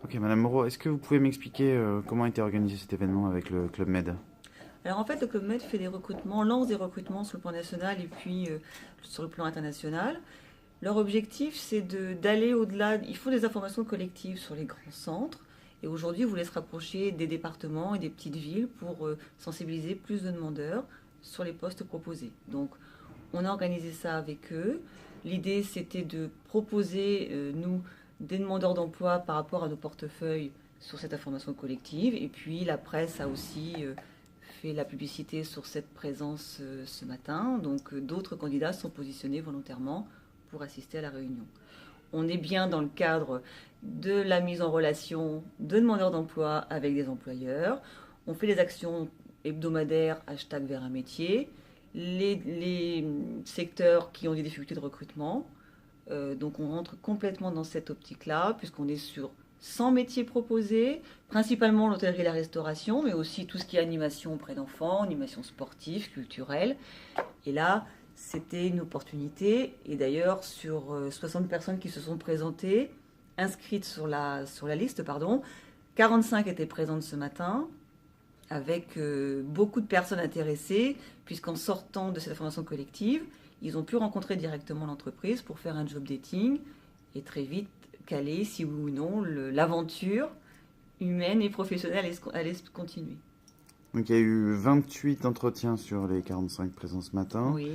Ok, Madame Moreau, est-ce que vous pouvez m'expliquer comment a été organisé cet événement avec le Club Med? Alors en fait, le Club Med fait des recrutements, lance des recrutements sur le plan national et puis sur le plan international. Leur objectif, c'est d'aller au-delà. Il faut des informations collectives sur les grands centres. Et aujourd'hui, vous voulez se rapprocher des départements et des petites villes pour sensibiliser plus de demandeurs sur les postes proposés. Donc, on a organisé ça avec eux. L'idée, c'était de proposer, nous, des demandeurs d'emploi par rapport à nos portefeuilles sur cette information collective. Et puis, la presse a aussi fait la publicité sur cette présence ce matin. Donc, d'autres candidats sont positionnés volontairement pour assister à la réunion. On est bien dans le cadre de la mise en relation de demandeurs d'emploi avec des employeurs. On fait des actions hebdomadaires, hashtag vers un métier. Les secteurs qui ont des difficultés de recrutement. Donc on rentre complètement dans cette optique-là, puisqu'on est sur 100 métiers proposés, principalement l'hôtellerie et la restauration, mais aussi tout ce qui est animation auprès d'enfants, animation sportive, culturelle. Et là, c'était une opportunité. Et d'ailleurs, sur 60 personnes qui se sont présentées, inscrites sur la liste, pardon, 45 étaient présentes ce matin, avec beaucoup de personnes intéressées, puisqu'en sortant de cette formation collective, ils ont pu rencontrer directement l'entreprise pour faire un job dating et très vite caler, si oui ou non, l'aventure humaine et professionnelle allait continuer. Donc il y a eu 28 entretiens sur les 45 présents ce matin, Oui,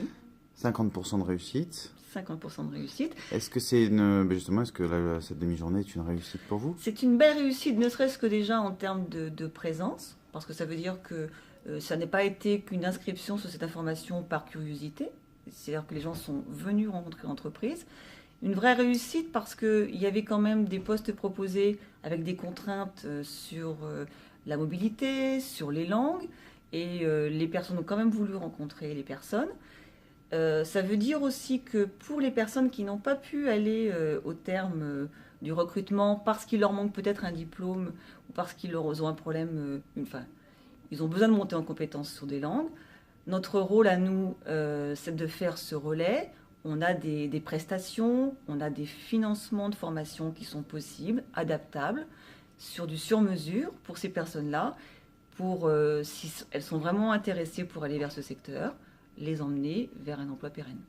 50% de réussite. 50% de réussite. Est-ce que c'est une... justement, est-ce que cette demi-journée est une réussite pour vous? C'est une belle réussite, ne serait-ce que déjà en termes de présence, parce que ça veut dire que ça n'est pas été qu'une inscription sur cette information par curiosité, c'est-à-dire que les gens sont venus rencontrer l'entreprise. Une vraie réussite parce qu'il y avait quand même des postes proposés avec des contraintes sur la mobilité, sur les langues, et les personnes ont quand même voulu rencontrer les personnes. Ça veut dire aussi que pour les personnes qui n'ont pas pu aller au terme du recrutement parce qu'il leur manque peut-être un diplôme ou parce qu'ils ont un problème, enfin, ils ont besoin de monter en compétence sur des langues, notre rôle à nous, c'est de faire ce relais. On a des prestations, on a des financements de formation qui sont possibles, adaptables, sur du sur-mesure pour ces personnes-là, pour, si elles sont vraiment intéressées pour aller vers ce secteur, les emmener vers un emploi pérenne.